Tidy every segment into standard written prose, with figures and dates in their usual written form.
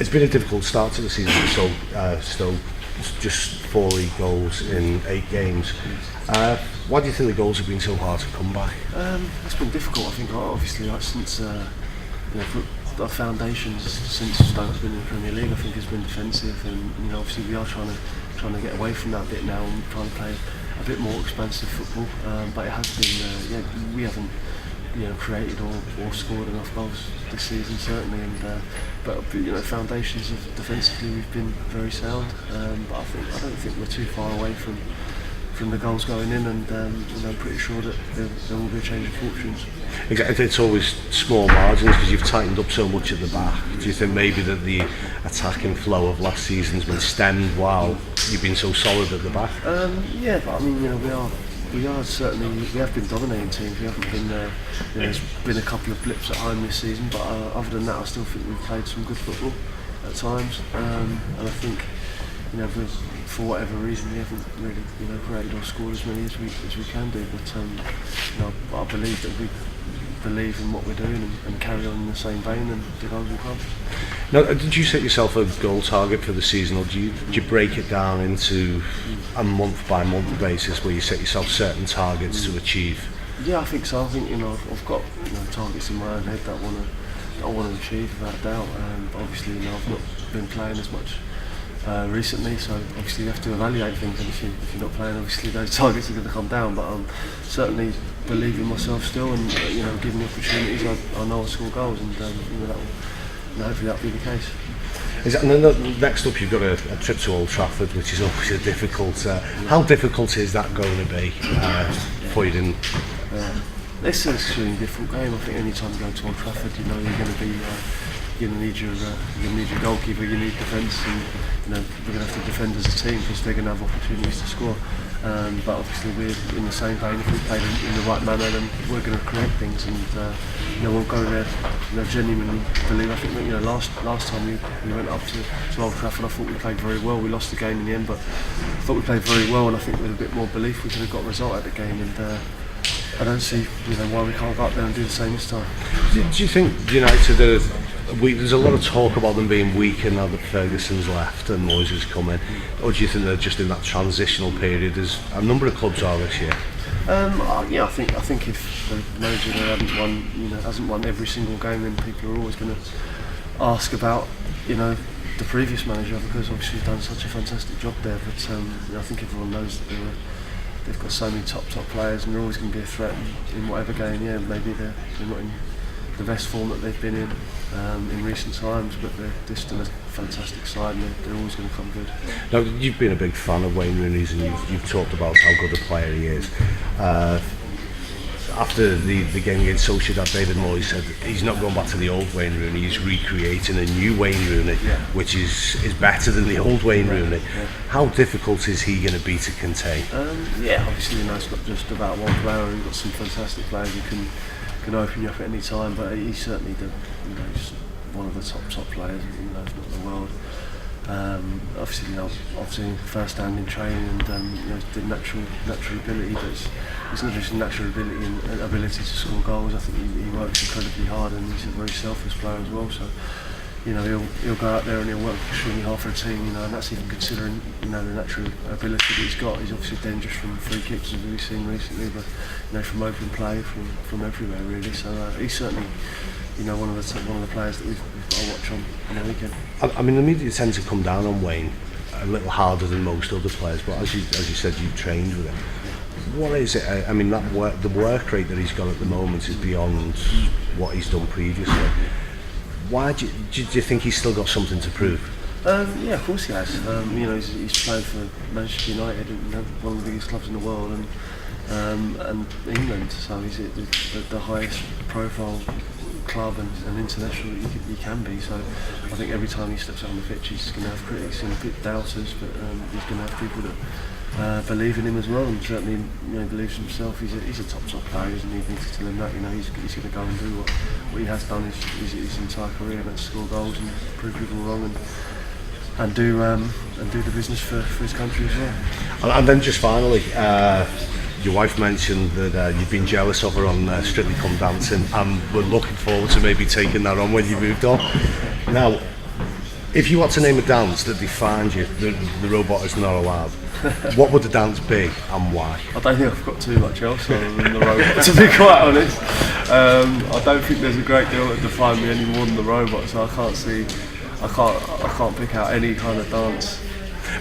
It's been a difficult start to the season for Stoke. Just 4 league goals in 8 games. Why do you think the goals have been so hard to come by? It's been difficult. I think obviously since our foundations since Stoke's been in the Premier League, I think has been defensive, and obviously we are trying to get away from that bit now and trying to play a bit more expansive football. But it has been we haven't created or scored enough goals this season certainly, and but foundations of defensively we've been very sound. But I don't think we're too far away from the goals going in, and I'm pretty sure that there will be a change of fortunes. Exactly, it's always small margins because you've tightened up so much at the back. Do you think maybe that the attacking flow of last season's been stemmed while you've been so solid at the back? Yeah, but I mean, we are certainly, we have been dominating teams. We haven't been there's been a couple of blips at home this season, but other than that, I still think we've played some good football at times, and I think for whatever reason we haven't really created or scored as many as we can do. But I believe that we believe in what we're doing and carry on in the same vein, and the goals will come. Now, did you set yourself a goal target for the season, or do you break it down into a month by month basis where you set yourself certain targets to achieve? Yeah, I think so. I think I've got targets in my own head that I want to achieve without a doubt. But obviously I've not been playing as much recently, so obviously you have to evaluate things, and if you're not playing, obviously those targets are going to come down. But I'm certainly believing myself still, and given the opportunities, I know I'll score goals, and hopefully that'll be the case. And then next up, you've got a trip to Old Trafford, which is always a difficult. How difficult is that going to be for you? It's an extremely difficult game. I think any time you go to Old Trafford, you're going to be. You're going to need your goalkeeper, you need defence, and we're going to have to defend as a team because they're going to have opportunities to score. But obviously we're in the same vein. If we play in the right manner, then we're going to create things, and we'll go there. Genuinely believe. I think that last time we went up to Old Trafford, I thought we played very well. We lost the game in the end, but I thought we played very well, and I think with a bit more belief we could have got a result out of the game. And I don't see why we can't go up there and do the same this time. Do you think United there's a lot of talk about them being weaker now that Ferguson's left and Moyes has come in, or do you think they're just in that transitional period as a number of clubs are this year? I think if the manager there hasn't won every single game, then people are always going to ask about the previous manager, because obviously he's done such a fantastic job there. But I think everyone knows that they've got so many top players, and they're always going to be a threat in whatever game. Yeah, maybe they're not in the best form that they've been in recent times, but they're still a fantastic side, and they're always going to come good. Now, you've been a big fan of Wayne Rooney's, and you've talked about how good a player he is. After the game against Sociedad, David Moyes said he's not going back to the old Wayne Rooney, he's recreating a new Wayne Rooney, which is better than the old Wayne Rooney. Yeah. How difficult is he going to be to contain? Obviously it's not just about one player. We've got some fantastic players who can open you up at any time, but he's certainly he's one of the top players, if not the world. Obviously, I've seen firsthand in training, and the natural ability, but it's not just natural ability and ability to score goals. I think he works incredibly hard, and he's a very selfless player as well. So he'll go out there and he'll work extremely hard for a team, and that's even considering the natural ability that he's got. He's obviously dangerous from free kicks, as we've seen recently, but from open play, from everywhere really. So he's certainly one of the players that we've got to watch on the weekend. I mean, the media tend to come down on Wayne a little harder than most other players, but as you said, you've trained with him. What is it? I mean, the work rate that he's got at the moment is beyond what he's done previously. Why do you think he's still got something to prove? Yeah, of course he has. He's played for Manchester United, one of the biggest clubs in the world, and England. So he's at the highest profile club and international he can be. So I think every time he steps out on the pitch, he's going to have critics and a bit doubters, but he's going to have people that believe in him as well, and certainly believes in himself. He's a top player, isn't he? You need to tell him that. He's going to go and do what he has done his entire career, and that's score goals and prove people wrong, and do the business for his country as well. And then just finally, your wife mentioned that you've been jealous of her on Strictly Come Dancing, and we're looking forward to maybe taking that on when you moved on. Now, If you had to name a dance that defined you, the robot is not allowed, what would the dance be and why? I don't think I've got too much else other than the robot, to be quite honest. I don't think there's a great deal that defines me any more than the robot, so I can't pick out any kind of dance.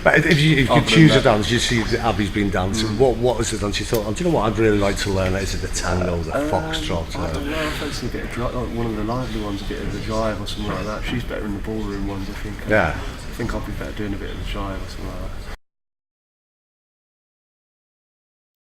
But if you could choose a dance, you see that Abby's been dancing. What was the dance you thought? Oh, do you know what I'd really like to learn? Is it the tango, the foxtrot? I don't know. I fancy a bit of drive, like one of the lively ones, a bit of the jive or something like that. She's better in the ballroom ones, I think. Yeah. I think I'd be better doing a bit of the jive or something like that.